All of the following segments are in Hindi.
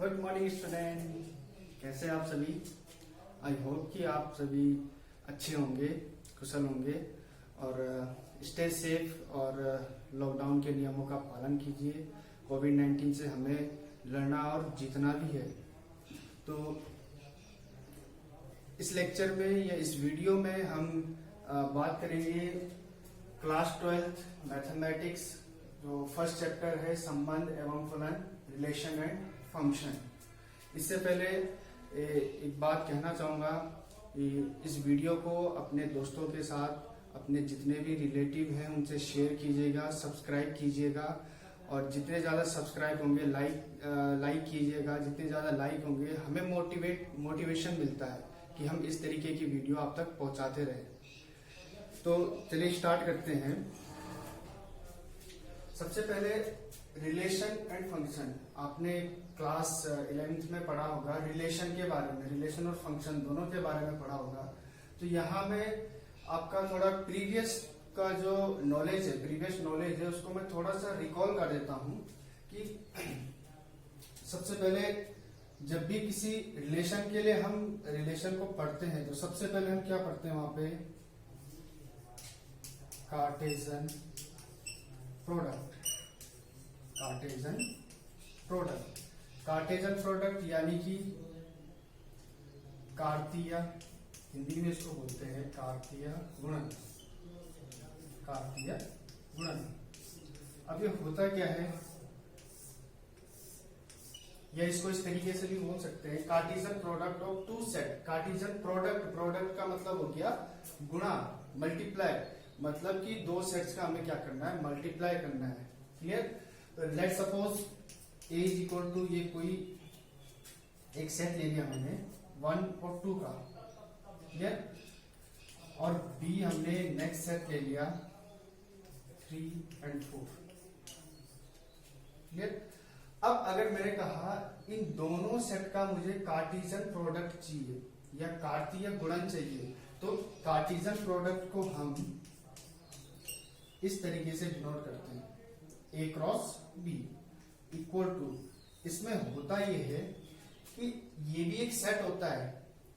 गुड मॉर्निंग स्टूडेंट, कैसे आप सभी। आई होप कि आप सभी अच्छे होंगे, कुशल होंगे और स्टे सेफ और लॉकडाउन के नियमों का पालन कीजिए। कोविड-19 से हमें लड़ना और जीतना भी है। तो इस लेक्चर में या इस वीडियो में हम बात करेंगे क्लास 12th मैथमेटिक्स जो फर्स्ट चैप्टर है, संबंध एवं फलन, रिलेशन एंड फंक्शन। इससे पहले एक बात कहना चाहूँगा कि इस वीडियो को अपने दोस्तों के साथ, अपने जितने भी रिलेटिव हैं उनसे शेयर कीजिएगा, सब्सक्राइब कीजिएगा और जितने ज़्यादा सब्सक्राइब होंगे लाइक कीजिएगा। जितने ज़्यादा लाइक होंगे हमें मोटिवेशन मिलता है कि हम इस तरीके की वीडियो आप तक पहुँचाते रहें। तो चलिए स्टार्ट करते हैं। सबसे पहले रिलेशन एंड फंक्शन, आपने क्लास 11th में पढ़ा होगा रिलेशन के बारे में, रिलेशन और फंक्शन दोनों के बारे में पढ़ा होगा। तो यहाँ में आपका थोड़ा प्रीवियस का जो नॉलेज है, प्रीवियस नॉलेज है, उसको मैं थोड़ा सा रिकॉल कर देता हूँ कि सबसे पहले जब भी किसी रिलेशन के लिए हम रिलेशन को पढ़ते हैं तो सबसे पहले हम क्या पढ़ते हैं वहां पे, Cartesian product. Cartesian product, Cartesian product यानी कि कार्तीय, हिंदी में इसको बोलते हैं कार्तीय गुणन। कार्तीय गुणन, अब ये होता क्या है, या इसको इस तरीके से भी बोल सकते हैं Cartesian product of two set. Cartesian product का मतलब हो गया गुणा, मल्टीप्लाई, मतलब कि दो सेट्स का हमें क्या करना है, मल्टीप्लाई करना है। Clear. Let suppose A is equal to, ये कोई एक सेट ले लिया हमने 1 और 2 का, क्लियर, और B हमने नेक्स्ट सेट ले लिया 3 और 4, क्लियर। अब अगर मैंने कहा इन दोनों सेट का मुझे कार्टेशियन प्रोडक्ट चाहिए या कार्तीय गुणन चाहिए, तो कार्टेशियन प्रोडक्ट को हम इस तरीके से डिनोट करते हैं, A cross B equal to, इसमें होता ये है कि ये भी एक सेट होता है,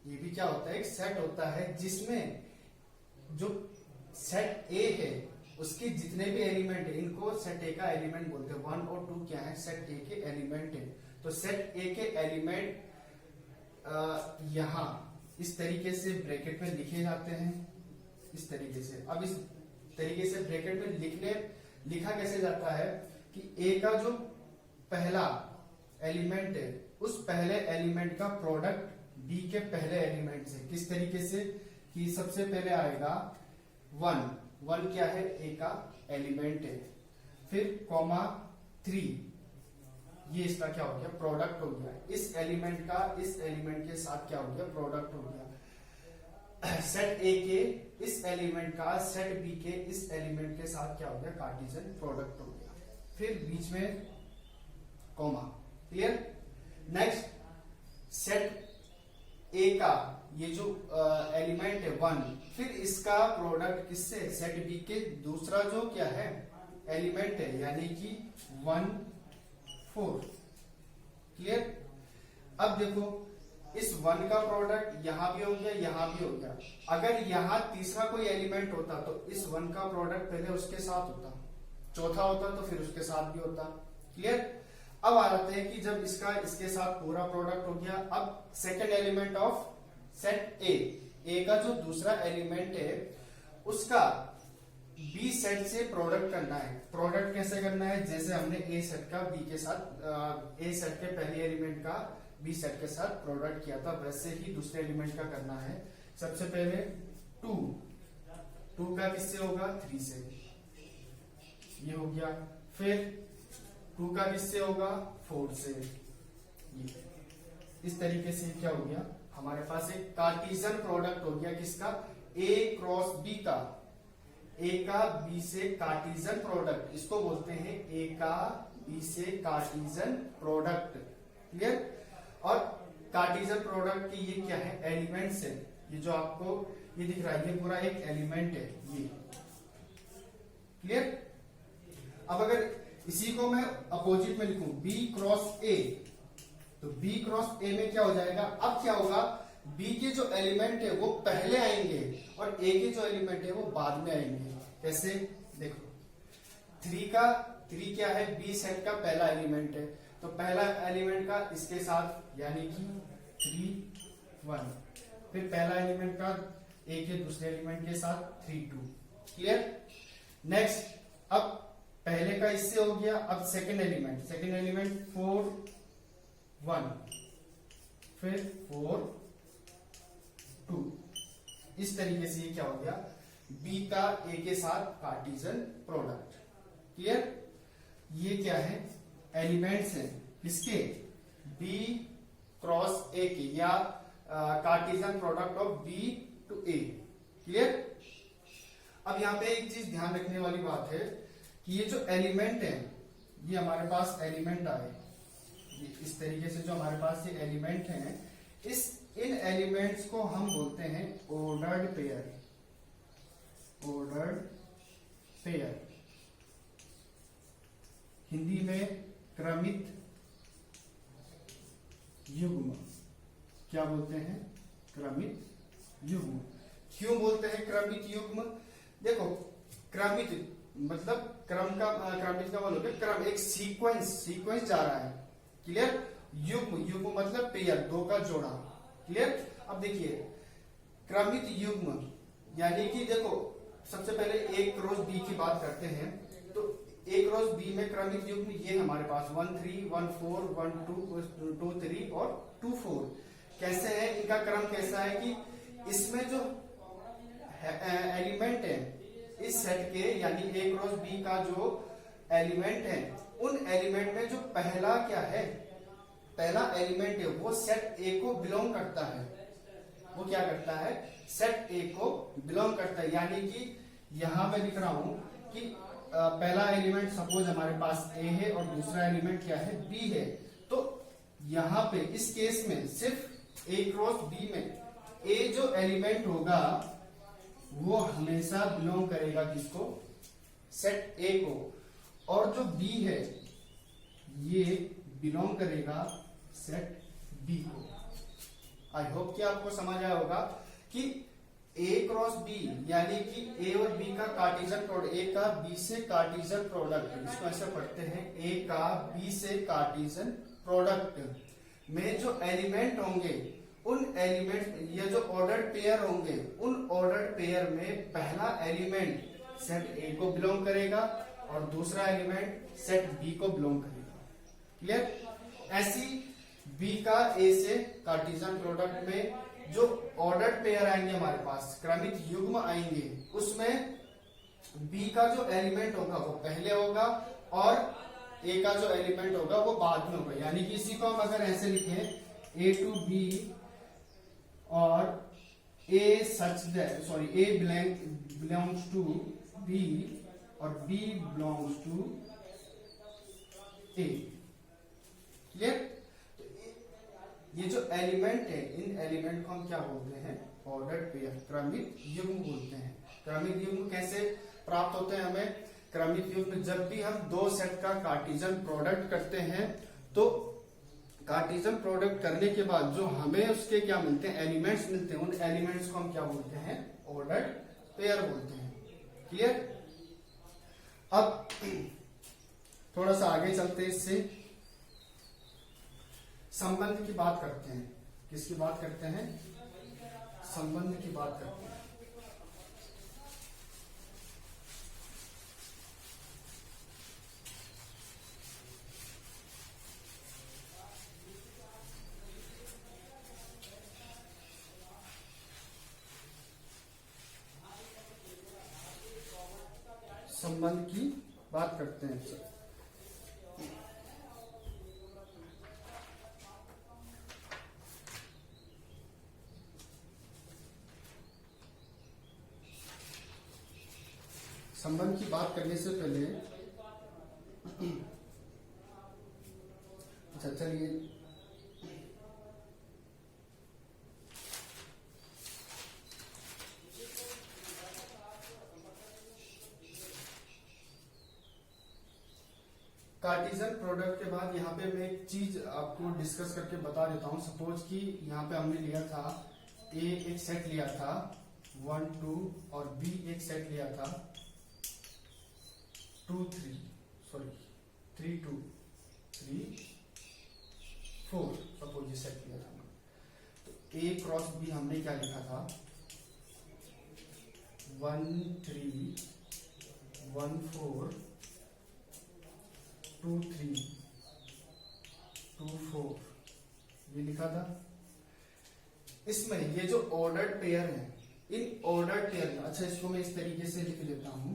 ये भी क्या होता है, एक सेट होता है जिसमें जो सेट A है उसके जितने भी एलिमेंट है इनको सेट A का एलिमेंट बोलते हैं। 1 और 2 क्या है, सेट A के एलिमेंट है। तो सेट A के एलिमेंट यहां इस तरीके से ब्रैकेट में लिखे जाते हैं, इस तरीके से। अब इस तरीके से ब्रैकेट में लिखा कैसे जाता है कि A का जो पहला एलिमेंट है उस पहले एलिमेंट का प्रोडक्ट B के पहले एलिमेंट से, किस तरीके से कि सबसे पहले आएगा 1 क्या है, A का एलिमेंट है, फिर कॉमा 3, ये इसका क्या हो गया, प्रोडक्ट हो गया। इस एलिमेंट का इस एलिमेंट के साथ क्या हो गया, प्रोडक्ट हो गया। सेट A के इस एलिमेंट का सेट B के इस एलिमेंट के साथ क्या हो गया, कार्टेशियन प्रोडक्ट हो गया। फिर बीच में comma, clear. Next set A का ये जो एलिमेंट है 1, फिर इसका प्रोडक्ट किससे, सेट B के दूसरा जो क्या है एलिमेंट है, यानी कि 1 4, क्लियर। अब देखो इस 1 का प्रोडक्ट यहां भी हो गया, यहां भी हो गया। अगर यहां तीसरा कोई एलिमेंट होता तो इस 1 का प्रोडक्ट पहले उसके साथ होता, चौथा होता तो फिर उसके साथ भी होता, क्लियर। अब आ जाते हैं कि जब इसका इसके साथ पूरा प्रोडक्ट हो गया, अब second element of set A का जो दूसरा एलिमेंट है उसका B सेट से प्रोडक्ट करना है। प्रोडक्ट कैसे करना है, जैसे हमने A सेट का B के साथ, A सेट के पहले एलिमेंट का B सेट के साथ प्रोडक्ट किया था, वैसे ही दूसरे एलिमेंट का करना है। सबसे पहले 2 का किससे होगा, 3 से, ये हो गया। फिर 2 का किससे होगा, 4 से, ये। इस तरीके से क्या हो गया, हमारे पास एक कार्टेशियन प्रोडक्ट हो गया किसका, A क्रॉस B का, A का B से कार्टेशियन प्रोडक्ट, इसको बोलते हैं A का B से कार्टेशियन प्रोडक्ट, क्लियर। और कार्टेशियन प्रोडक्ट की ये क्या है, एलिमेंट्स है, ये जो आपको ये दिख रहा है ये पूरा एक एलिमेंट है, ये, क्लियर। अब अगर इसी को मैं अपोजिट में लिखूं B क्रॉस A, तो बी क्रॉस ए में क्या हो जाएगा, अब क्या होगा, बी के जो एलिमेंट है वो पहले आएंगे और ए के जो एलिमेंट है वो बाद में आएंगे। कैसे, देखो 3 क्या है, बी सेट का पहला एलिमेंट है, तो पहला एलिमेंट का इसके साथ यानी कि 3 1, फिर पहला एलिमेंट का ए के दूसरे एलिमेंट के साथ 3 2। क्लियर। नेक्स्ट, अब पहले का इससे हो गया, अब सेकंड एलिमेंट 4 1, फिर 4 2। इस तरीके से ये क्या हो गया, बी का ए के साथ कार्टेशियन प्रोडक्ट। क्लियर। ये क्या है, एलिमेंट्स हैं किसके, बी क्रॉस ए के, या Cartesian product of b to A. Clear. अब यहां पे एक चीज ध्यान रखने वाली बात है कि ये जो एलिमेंट है, ये हमारे पास एलिमेंट आए, इस तरीके से जो हमारे पास ये एलिमेंट हैं, इन एलिमेंट्स को हम बोलते हैं ऑर्डर्ड पेयर। हिंदी में क्रमित युग्म। क्या बोलते हैं, क्रमित युग्म। क्यों बोलते हैं क्रमित युग्म, देखो क्रमित मतलब क्रमित का मतलब क्रम, एक सीक्वेंस जा रहा है। क्लियर। युग्म मतलब पेयर, दो का जोड़ा। क्लियर। अब देखिए क्रमित युग्म यानी कि देखो सबसे पहले ए क्रॉस बी की बात करते हैं, तो ए क्रॉस बी में क्रमित युग्म ये हमारे पास 1 3 1 4 1 2 3 और 2 4। कैसे है, इनका क्रम कैसा है कि इसमें जो एलिमेंट है इस सेट के, यानी ए क्रॉस बी का जो एलिमेंट है, उन एलिमेंट में जो पहला क्या है, पहला एलिमेंट है वो सेट ए को बिलोंग करता है। वो क्या करता है, सेट ए को बिलोंग करता है। यानी कि यहां मैं लिख रहा हूं कि पहला एलिमेंट सपोज हमारे पास ए है और दूसरा एलिमेंट क्या है, बी है, तो यहां पे इस केस में सिर्फ ए क्रॉस बी में ए जो एलिमेंट होगा वो हमेशा बिलोंग करेगा किसको, सेट ए को, और जो बी है ये बिलोंग करेगा सेट बी को। आई होप कि आपको समझ आया होगा कि ए क्रॉस बी यानी कि ए और बी का कार्टेशियन प्रोडक्ट, ए का बी से कार्टेशियन प्रोडक्ट, इसको ऐसे पढ़ते हैं, ए का बी से कार्टेशियन प्रोडक्ट में जो एलिमेंट होंगे, उन एलिमेंट, ये जो ऑर्डर्ड पेयर होंगे, उन ऑर्डर्ड पेयर में पहला एलिमेंट सेट ए को बिलोंग करेगा और दूसरा एलिमेंट सेट बी को बिलोंग करेगा। क्लियर। ऐसी बी का ए से कार्टेशियन प्रोडक्ट में जो ऑर्डर्ड पेयर आएंगे हमारे पास, क्रमित युग्म आएंगे, उसमें बी का जो एलिमेंट होगा वो पहले होगा और ए का जो एलिमेंट होगा वो बाद में होगा। यानी कि इसी को हम अगर ऐसे लिखें, ए टू बी और A such that, sorry, A belongs to B और B belongs to A. Clear. ये जो एलिमेंट है, इन एलिमेंट को हम क्या बोलते हैं, ऑर्डर्ड पेयर, क्रमित युग्म बोलते हैं। क्रमित युग्म कैसे प्राप्त होते हैं हमें, क्रमित युग्म जब भी हम दो सेट का कार्टेशियन प्रोडक्ट करते हैं, तो कार्टेशियन प्रोडक्ट करने के बाद जो हमें उसके क्या मिलते हैं, एलिमेंट्स मिलते हैं, उन एलिमेंट्स को हम क्या बोलते हैं, ऑर्डर्ड पेयर बोलते हैं। क्लियर। अब थोड़ा सा आगे चलते हैं, इससे संबंध की बात करते हैं। किसकी बात करते हैं, संबंध की बात करते हैं। संबंध की बात करते हैं। संबंध की बात करने से पहले अच्छा चलिए, कार्टेशियन प्रोडक्ट के बाद यहाँ पे मैं एक चीज आपको डिस्कस करके बता देता हूँ। सपोज कि यहाँ पे हमने लिया था ए एक सेट लिया था 1 2 और बी एक सेट लिया था 3 2 3 4। सपोज ये सेट लिया था हमने, तो ए क्रॉस बी हमने क्या लिखा था 1 3 1 4 2 3 2 4 ये लिखा था। इसमें ये जो ऑर्डर्ड पेयर है, इन ऑर्डर्ड पेयर, अच्छा इसको मैं इस तरीके से लिख देता हूं,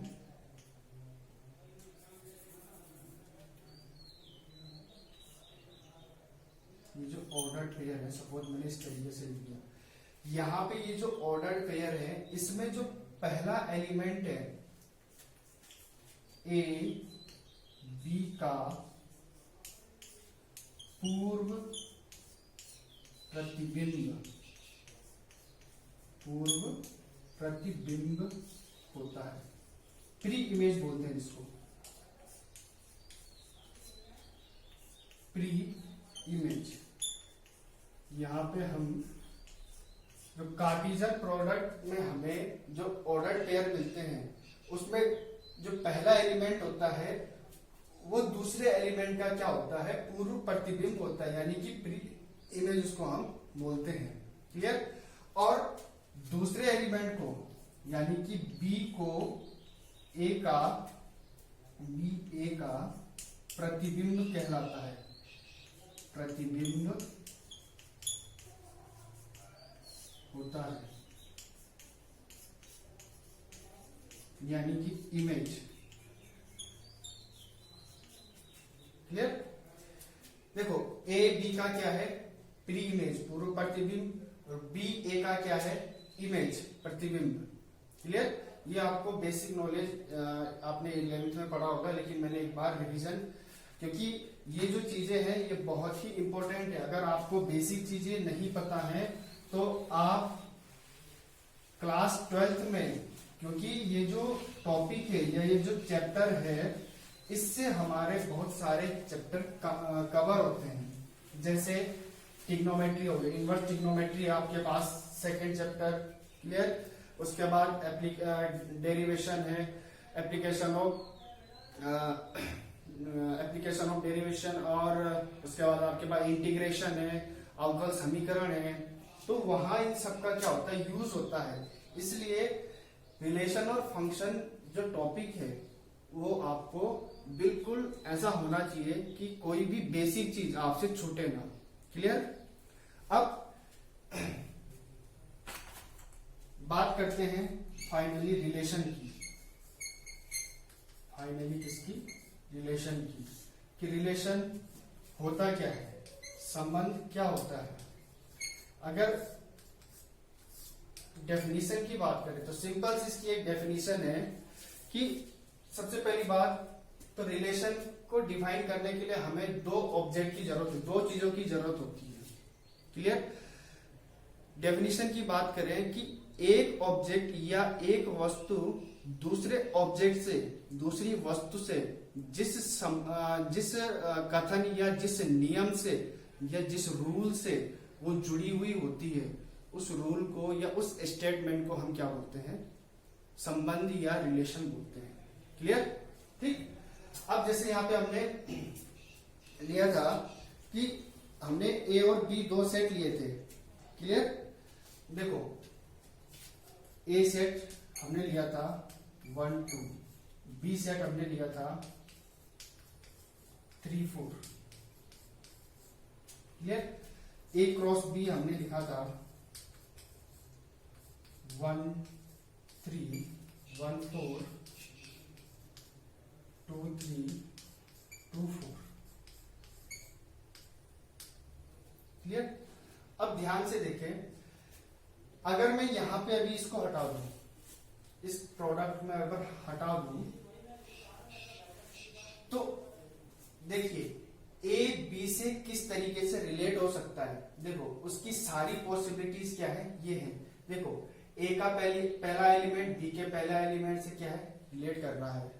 ये जो ऑर्डर्ड पेयर है, सपोज मैंने इस तरीके से लिख दिया। यहां पे ये जो ऑर्डर्ड पेयर है, इसमें जो पहला एलिमेंट है ए बी का पूर्व प्रतिबिंब होता है। प्री इमेज बोलते हैं इसको, प्री इमेज। यहां पे हम जो कार्टेशियन प्रोडक्ट में हमें जो ऑर्डर पेयर मिलते हैं, उसमें जो पहला एलिमेंट होता है वो दूसरे एलिमेंट का क्या होता है, पूर्व प्रतिबिंब होता है, यानी कि प्री इमेज उसको हम बोलते हैं। क्लियर। और दूसरे एलिमेंट को यानी कि बी को ए का प्रतिबिंब कहलाता है, प्रतिबिंब होता है, यानी कि इमेज। क्लियर। देखो ए बी का क्या है, प्री इमेज पूर्व प्रतिबिंब, और बी ए का क्या है, इमेज प्रतिबिंब। क्लियर। ये आपको बेसिक नॉलेज आपने 11th में पढ़ा होगा, लेकिन मैंने एक बार रिवीजन, क्योंकि ये जो चीजें हैं ये बहुत ही इंपॉर्टेंट है। अगर आपको बेसिक चीजें नहीं पता है तो आप क्लास 12th में, क्योंकि ये जो टॉपिक है या ये जो चैप्टर है, इससे हमारे बहुत सारे चैप्टर कवर होते हैं। जैसे ट्रिग्नोमेट्री हो गई, इनवर्स ट्रिग्नोमेट्री आपके पास सेकंड चैप्टर। क्लियर। उसके बाद डेरिवेशन है, एप्लीकेशन ऑफ डेरिवेशन, और उसके बाद आपके पास इंटीग्रेशन है, अवकल समीकरण है। तो वहां इन सबका क्या होता है, यूज होता है। इसलिए रिलेशन और फंक्शन जो टॉपिक है वो आपको बिल्कुल ऐसा होना चाहिए कि कोई भी बेसिक चीज आपसे छूटे ना। क्लियर। अब बात करते हैं फाइनली रिलेशन की, फाइनली किसकी, रिलेशन की, कि रिलेशन होता क्या है, संबंध क्या होता है। अगर डेफिनेशन की बात करें तो सिंपल इसकी एक डेफिनेशन है कि सबसे पहली बात तो रिलेशन को डिफाइन करने के लिए हमें दो ऑब्जेक्ट की जरूरत है, दो चीजों की जरूरत होती है। क्लियर। डेफिनेशन की बात करें कि एक ऑब्जेक्ट या एक वस्तु दूसरे ऑब्जेक्ट से, दूसरी वस्तु से जिस कथन या जिस नियम से या जिस रूल से वो जुड़ी हुई होती है, उस रूल को या उस स्टेटमेंट को हम क्या बोलते हैं, संबंध या रिलेशन बोलते हैं। क्लियर। ठीक। अब जैसे यहाँ पे हमने लिया था कि हमने ए और बी दो सेट लिए थे। क्लियर। देखो ए सेट हमने लिया था 1 2, बी सेट हमने लिया था 3 4। क्लियर। ए क्रॉस बी हमने लिखा था 1 3 1 4 2 3 2 4। क्लियर। अब ध्यान से देखें, अगर मैं यहां पे अभी इसको हटा दूं, इस प्रोडक्ट में अगर हटा दूं, तो देखिए ए बी से किस तरीके से रिलेट हो सकता है। देखो उसकी सारी पॉसिबिलिटीज क्या है, ये है। देखो ए का पहला एलिमेंट बी के पहला एलिमेंट से क्या है, रिलेट कर रहा है।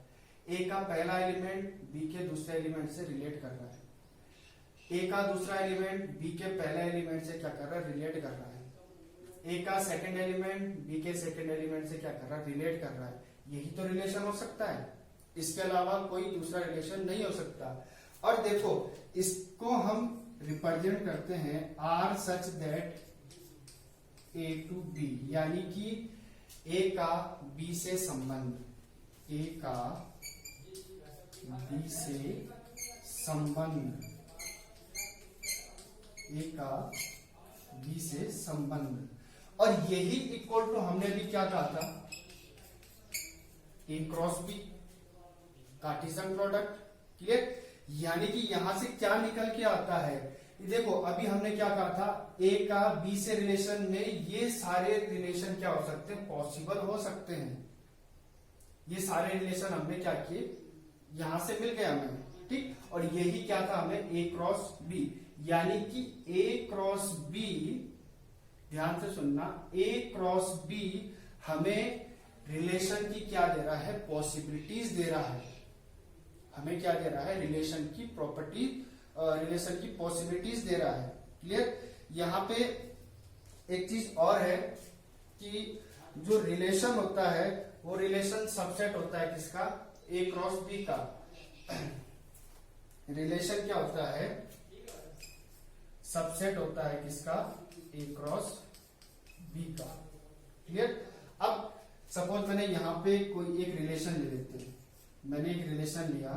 ए का पहला एलिमेंट बी के दूसरे एलिमेंट से रिलेट कर रहा है, ए का दूसरा एलिमेंट बी के पहला एलिमेंट से क्या कर रहा है, रिलेट कर रहा है, ए का सेकंड एलिमेंट बी के सेकंड एलिमेंट से क्या कर रहा है, रिलेट कर रहा है। यही तो रिलेशन हो सकता है, इसके अलावा कोई दूसरा रिलेशन नहीं हो सकता। और देखो इसको हम रिप्रेजेंट करते हैं R such that a to b, यानी कि ए का बी से संबंध, ए का बी से संबंध, ए का बी से संबंध, और यही इक्वल टू हमने भी क्या कहा था, A cross B, Cartesian product. Clear? यानी कि यहां से क्या निकल के आता है, देखो अभी हमने क्या कहा था, ए का बी से रिलेशन में ये सारे रिलेशन क्या हो सकते हैं, पॉसिबल हो सकते हैं। ये सारे रिलेशन हमने क्या किए, यहां से मिल गया हमें, ठीक। और यही क्या था हमें, ए क्रॉस बी, यानी कि ए क्रॉस बी, ध्यान से सुनना, ए क्रॉस बी हमें रिलेशन की क्या दे रहा है, पॉसिबिलिटीज दे रहा है। हमें क्या दे रहा है, रिलेशन की प्रॉपर्टी, रिलेशन की पॉसिबिलिटीज दे रहा है। क्लियर? यहाँ पे एक चीज और है कि जो रिलेशन होता है वो रिलेशन सबसेट होता है किसका, ए क्रॉस बी का। रिलेशन क्या होता है, सबसेट होता है किसका, ए क्रॉस बी का। क्लियर? अब सपोज मैंने यहां पे कोई एक रिलेशन ले लेते हैं, मैंने एक रिलेशन लिया,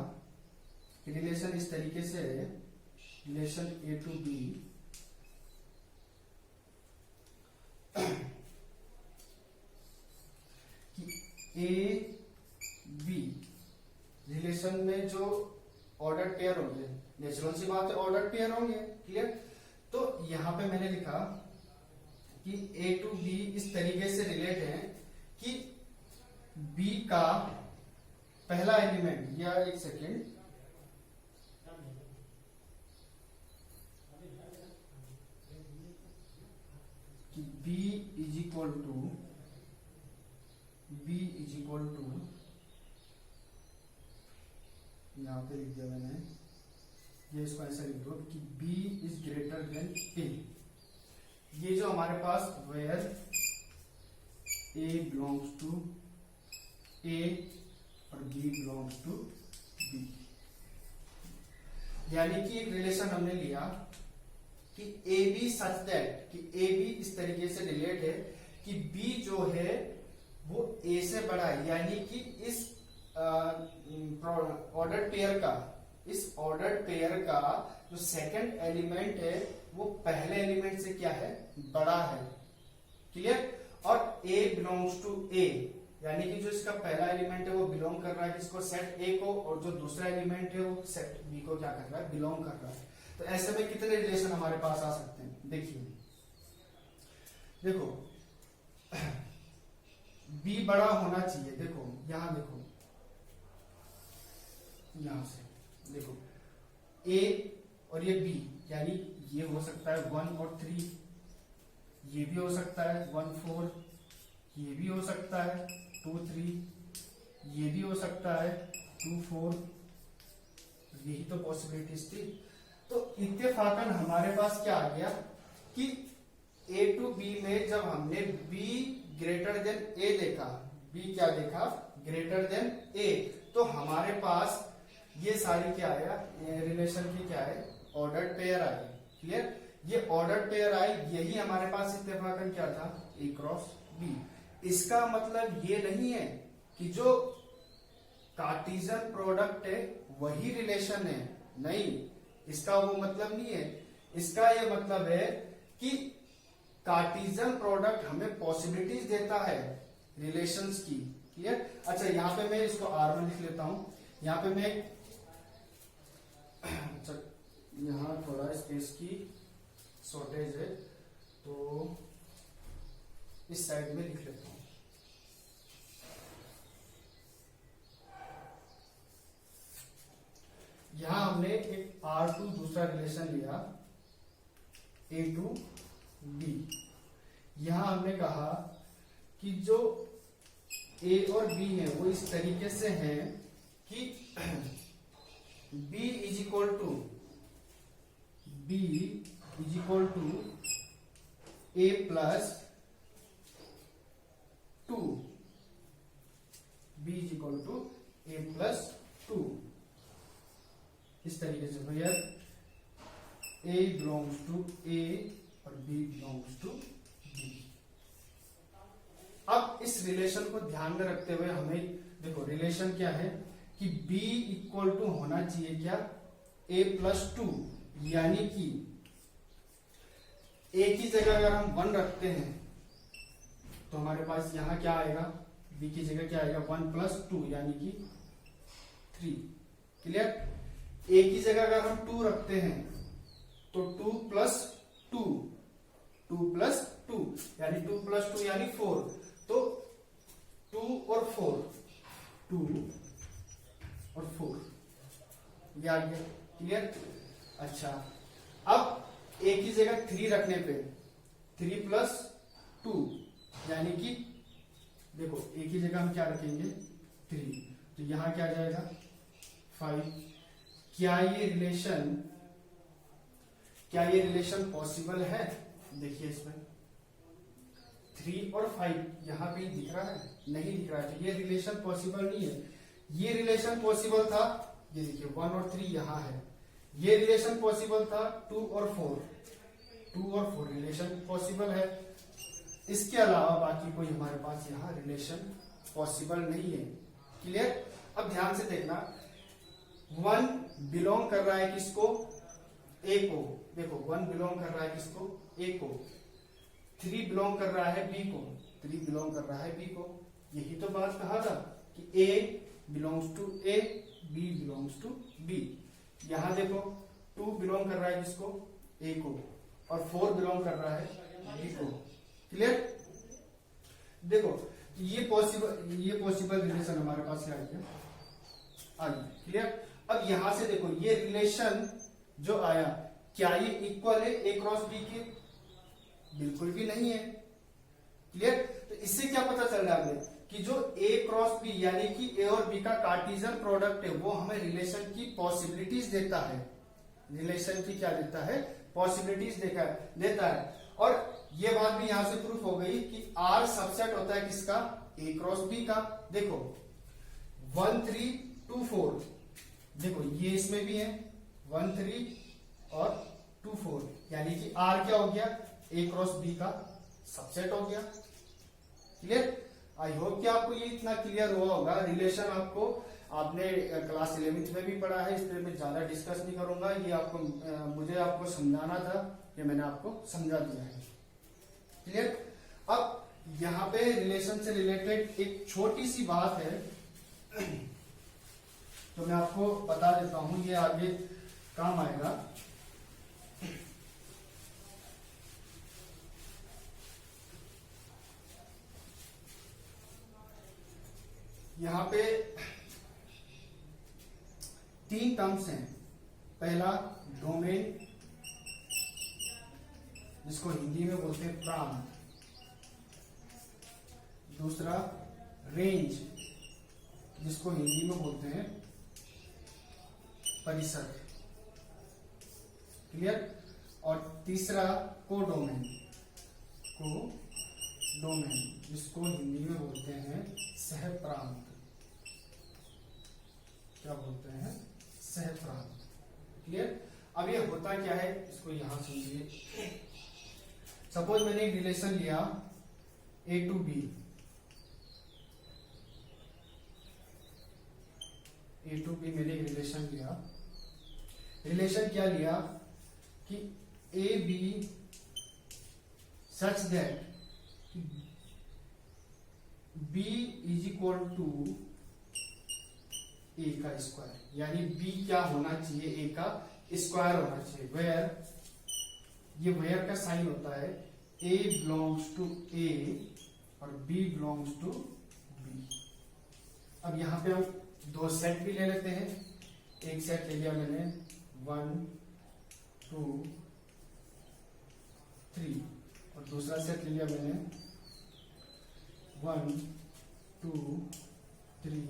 रिलेशन इस तरीके से है, रिलेशन ए टू बी, कि ए बी रिलेशन में जो ऑर्डर पेयर होंगे, नेचुरल सी बात है ऑर्डर पेयर होंगे। क्लियर? तो यहां पे मैंने लिखा कि ए टू बी इस तरीके से रिलेट है कि बी का पहला एलिमेंट, या एक सेकेंड, कि b is equal to, b is equal to, यहां पे लिख दिया मैंने, ये इसको ऐसा लिख दो कि बी इज ग्रेटर देन ए। ये जो हमारे पास वेयर ए बिलोंग्स टू ए और बी बिलोंग्स टू बी, यानी कि एक रिलेशन हमने लिया कि ए बी सच दैट, कि ए बी इस तरीके से रिलेट है कि बी जो है वो ए से बड़ा है, यानी कि इस ऑर्डर पेयर का, इस ऑर्डर पेयर का जो सेकंड एलिमेंट है वो पहले एलिमेंट से क्या है, बड़ा है। क्लियर? और A बिलोंग्स टू A, यानी कि जो इसका पहला एलिमेंट है वो बिलोंग कर रहा है किसको, सेट A को, और जो दूसरा एलिमेंट है वो सेट B को क्या कर रहा है, बिलोंग कर रहा है। तो ऐसे में कितने रिलेशन हमारे पास आ सकते हैं, देखिए, देखो B बड़ा होना चाहिए, देखो यहां देखो, यहां से देखो A और ये B, यानी ये हो सकता है 1 और 3, ये भी हो सकता है 1 4, ये भी हो सकता है 2 3, ये भी हो सकता है 2 4, यही तो पॉसिबिलिटीज थी। तो इत्तेफाकन हमारे पास क्या आ गया कि A टू B में जब हमने B ग्रेटर देन A देखा, B क्या देखा, ग्रेटर देन A, तो हमारे पास ये सारी क्या आया, रिलेशन की क्या है, ऑर्डर पेयर आई। क्लियर? ये ऑर्डर पेयर आई, यही हमारे पास इत्तेफाकन क्या था, ए क्रॉस बी। इसका मतलब ये नहीं है कि जो कार्टेशियन प्रोडक्ट है वही रिलेशन है, नहीं, इसका वो मतलब नहीं है। इसका ये मतलब है कि कार्टेशियन प्रोडक्ट हमें पॉसिबिलिटीज देता है रिलेशंस की। क्लियर? अच्छा, यहां पे मैं इसको R1 लिख लेता हूं, यहां पे मैं, अच्छा यहां थोड़ा स्पेस की शॉर्टेज है तो इस साइड में लिख लेता हूं। यहां हमने एक R2 दूसरा रिलेशन लिया, A टू B। यहां हमने कहा कि जो A और B है वो इस तरीके से हैं कि b is equal to a plus 2, b is equal to a plus 2, इस तरीके से where a belongs to a और b बिलोंग्स टू b। अब इस रिलेशन को ध्यान में रखते हुए हमें देखो रिलेशन क्या है कि b इक्वल टू होना चाहिए क्या a प्लस 2, यानी कि a की जगह अगर हम 1 रखते हैं तो हमारे पास यहां क्या आएगा, b की जगह क्या आएगा 1 प्लस 2 यानी कि 3। क्लियर। a की जगह अगर हम 2 रखते हैं तो 2 प्लस 2 यानी 2 प्लस 2 यानी 4, तो 2 और 4 ये आ गया। क्लियर। अच्छा, अब a की जगह 3 रखने पे 3 प्लस 2 यानी कि देखो a की जगह हम क्या रखेंगे 3, तो यहां क्या आ जाएगा 5। क्या ये रिलेशन पॉसिबल है? देखिए इसमें 3 और 5 यहां पे दिख रहा है, नहीं दिख रहा है, तो ये रिलेशन पॉसिबल नहीं है। ये रिलेशन पॉसिबल था, ये देखिए 1 और 3 यहां है। ये रिलेशन पॉसिबल था 2 और 4 रिलेशन पॉसिबल है। इसके अलावा बाकी कोई हमारे पास यहाँ रिलेशन पॉसिबल नहीं है। क्लियर। अब ध्यान से देखना, 1 बिलोंग कर रहा है किसको, a को। देखो 1 बिलोंग कर रहा है किसको, a को। 3 बिलोंग कर रहा है b को। यही तो बात कहा था कि a belongs to a, b belongs to b। यहां देखो 2 बिलोंग कर रहा है किसको, a को, और 4 बिलोंग कर रहा है b को। क्लियर। देखो ये पॉसिबल रिलेशन हमारे पास क्या आ गया। क्लियर। अब यहां से देखो ये रिलेशन जो आया, क्या ये इक्वल है a क्रॉस b के? बिल्कुल भी नहीं है। क्लियर। तो इससे क्या पता चल रहा है कि जो a क्रॉस b यानी कि a और b का कार्टेशियन प्रोडक्ट है वो हमें रिलेशन की पॉसिबिलिटीज देता है। रिलेशन की क्या देता है, पॉसिबिलिटीज देता है। और ये बात भी यहां से प्रूफ हो गई कि R सबसेट होता है किसका, a क्रॉस b का। देखो 1 3 2 4, देखो ये इसमें भी है 1 3 और 2 4, यानी कि R क्या हो गया, a क्रॉस b का सबसेट हो गया। क्लियर। आई होप कि आपको ये इतना क्लियर हुआ होगा। रिलेशन आपको आपने क्लास 11th में भी पढ़ा है, इसलिए मैं ज्यादा डिस्कस नहीं करूंगा। ये आपको मुझे आपको समझाना था, ये मैंने आपको समझा दिया है। क्लियर। अब यहाँ पे रिलेशन से रिलेटेड एक छोटी सी बात है तो मैं आपको बता देता हूं, ये आगे काम आएगा। यहाँ पे 3 टर्म्स हैं। पहला डोमेन, जिसको हिंदी में बोलते हैं प्रांत। दूसरा रेंज, जिसको हिंदी में बोलते हैं परिसर। क्लियर। और तीसरा कोडोमेन, जिसको हिंदी में बोलते हैं सह प्रांत। क्या बोलते हैं, सह प्रांत। क्लियर। अब ये होता क्या है, इसको यहां समझिए। सपोज मैंने एक रिलेशन लिया a टू b, मैंने एक रिलेशन लिया। रिलेशन क्या लिया कि a b such that b is equal to a का स्क्वायर, यानी b क्या होना चाहिए, a का स्क्वायर होना चाहिए। वेयर, ये वेयर का साइन होता है, a बिलोंग्स टू a और b बिलोंग्स टू b। अब यहां पे हम 2 सेट भी ले लेते हैं। एक सेट ले लिया मैंने 1 2 3, और दूसरा सेट ले लिया मैंने 1 2 3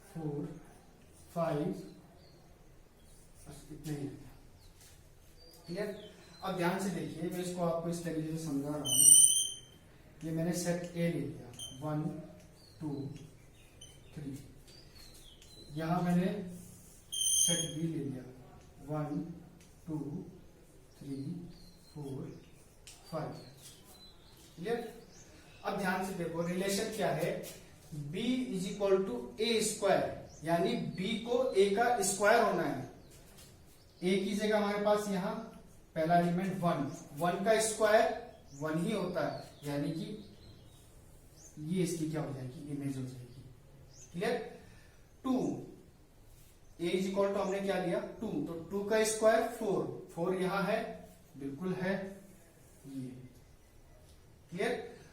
4 5, बस इतना ही। क्लियर। अब ध्यान से देखिए, मैं इसको आपको इस तरीके से समझा रहा हूं। ये मैंने सेट ए ले लिया 1 2 3, यहां मैंने सेट बी ले लिया 1 2 3 4 5। क्लियर। अब ध्यान से देखो, रिलेशन क्या है, b is equal to a square, यानी b को a का स्क्वायर होना है। a की जगह हमारे पास यहां पहला एलिमेंट 1 का स्क्वायर 1 ही होता है, यानी कि ये इसकी क्या हो जाएगी, इमेज हो जाएगी। Clear. 2 a is equal to हमने क्या लिया 2, तो 2 का स्क्वायर 4 यहां है, बिल्कुल है ये। क्लियर।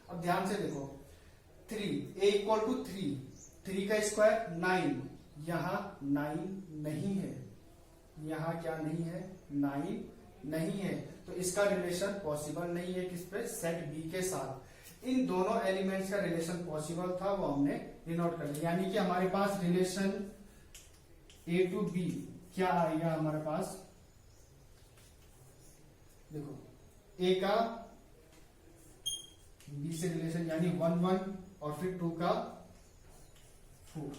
अब ध्यान से देखो 3 a इक्वल टू 3 का स्क्वायर 9, यहां 9 नहीं है, यहां क्या नहीं है, 9 नहीं है, तो इसका रिलेशन पॉसिबल नहीं है किस पे, सेट बी के साथ। इन दोनों एलिमेंट्स का रिलेशन पॉसिबल था, वो हमने डिनोट कर लिया, यानी कि हमारे पास रिलेशन ए टू बी क्या आएगा हमारे पास, देखो ए का बी से रिलेशन यानी 1 1 और फिर 2 का 4,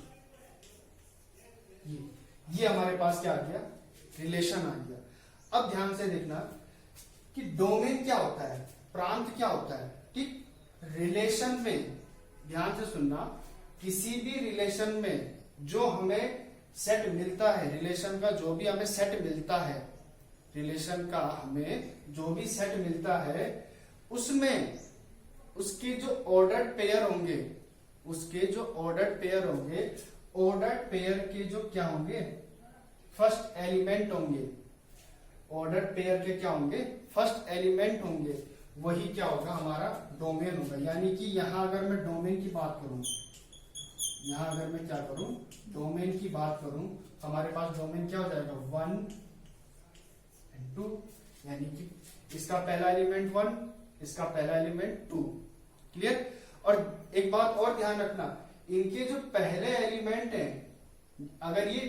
ये हमारे पास क्या आ गया, रिलेशन आ गया। अब ध्यान से देखना कि डोमेन क्या होता है, प्रांत क्या होता है। ठीक, रिलेशन में ध्यान से सुनना, किसी भी रिलेशन में जो हमें सेट मिलता है, रिलेशन का जो भी हमें सेट मिलता है, रिलेशन का हमें जो भी सेट मिलता है, उसमें उसके जो ऑर्डर्ड पेयर होंगे, उसके जो ऑर्डर्ड पेयर होंगे, ऑर्डर्ड पेयर के जो क्या होंगे, फर्स्ट एलिमेंट होंगे, ऑर्डर पेयर के क्या होंगे, फर्स्ट एलिमेंट होंगे, वही क्या होगा, हमारा डोमेन होगा। यानी कि यहां अगर मैं डोमेन की बात करूं, यहां अगर मैं क्या करूं, डोमेन की बात करूं, तो हमारे पास डोमेन क्या हो जाएगा 1 2, यानी कि इसका पहला एलिमेंट 1, इसका पहला एलिमेंट 2। क्लियर। और एक बात और ध्यान रखना, इनके जो पहले एलिमेंट हैं, अगर ये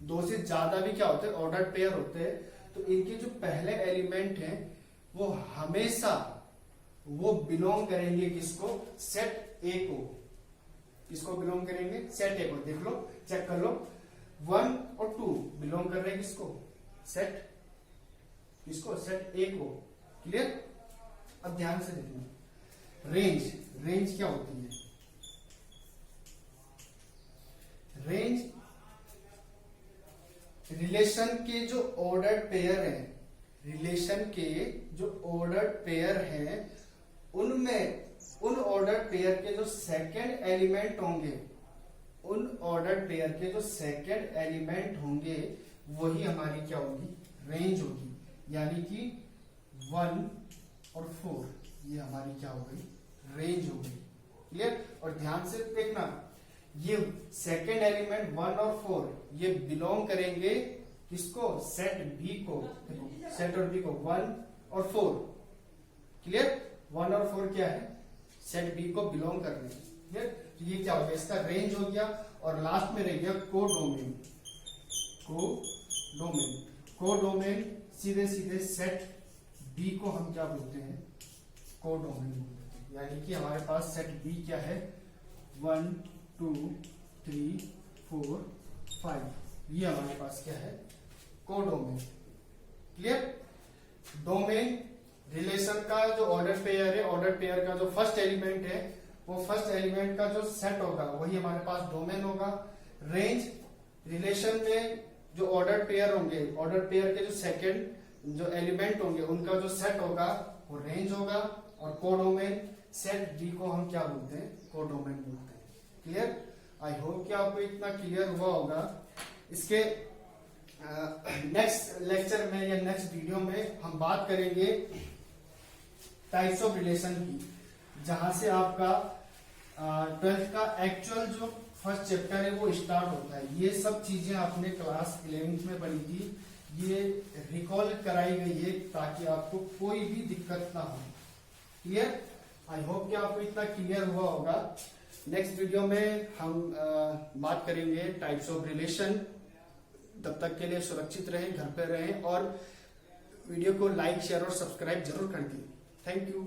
2 से ज्यादा भी क्या होते हैं, ऑर्डर पेयर होते हैं, तो इनके जो पहले एलिमेंट हैं वो हमेशा वो बिलोंग करेंगे किसको, सेट ए को। किसको बिलोंग करेंगे, सेट ए को। देख लो, चेक कर लो, 1 और 2 बिलोंग कर रहे हैं किसको, सेट, किसको, सेट ए को। क्लियर। अब ध्यान से देखना, रेंज क्या होती है, रेंज रिलेशन के जो ऑर्डर्ड पेयर है, रिलेशन के जो ऑर्डर्ड पेयर हैं, उनमें उन ऑर्डर्ड पेयर के जो सेकंड एलिमेंट होंगे, उन ऑर्डर्ड पेयर के जो सेकंड एलिमेंट होंगे, वही हमारी क्या होगी, रेंज होगी। यानी कि 1 और 4 ये हमारी क्या हो गई, रेंज हो गई। क्लियर। और ध्यान से देखना, ये सेकेंड एलिमेंट 1 और 4 ये बिलोंग करेंगे किसको, सेट बी को। देखो सेट और बी को 1 और 4। क्लियर। 1 और 4 क्या है, सेट बी को बिलोंग कर रहे हैं। क्लियर। तो ये क्या हो गया, इसका रेंज हो गया। और लास्ट में रह गया कोडोमेन। कोडोमेन सीधे सीधे सेट बी को हम क्या बोलते हैं, कोडोमेन बोलते हैं। यानी कि हमारे पास सेट बी क्या है, 1 2 3 4 5, ये हमारे पास क्या है, कोडोमेन। क्लियर। डोमेन रिलेशन का जो ऑर्डर पेयर है, ऑर्डर पेयर का जो फर्स्ट एलिमेंट है, वो फर्स्ट एलिमेंट का जो सेट होगा वही हमारे पास डोमेन होगा। रेंज रिलेशन में जो ऑर्डर पेयर होंगे, ऑर्डर पेयर के जो सेकंड जो एलिमेंट होंगे उनका जो सेट होगा वो रेंज होगा। और कोडोमेन, सेट बी को हम क्या बोलते हैं, कोडोमेन बोलते हैं। क्लियर। आई होप कि आपको इतना क्लियर हुआ होगा। इसके नेक्स्ट लेक्चर में या नेक्स्ट वीडियो में हम बात करेंगे टाइप्स ऑफ रिलेशन की, जहां से आपका 12th का एक्चुअल जो फर्स्ट चैप्टर है वो स्टार्ट होता है। ये सब चीजें आपने क्लास 11th में पढ़ी थी, ये रिकॉल कराई गई है ताकि आपको कोई भी दिक्कत ना हो। क्लियर। आई होप कि आपको इतना क्लियर हुआ होगा। नेक्स्ट वीडियो में हम बात करेंगे टाइप्स ऑफ रिलेशन, तब तक के लिए सुरक्षित रहें, घर पे रहें और वीडियो को लाइक शेयर और सब्सक्राइब जरूर कर दिए। Thank you.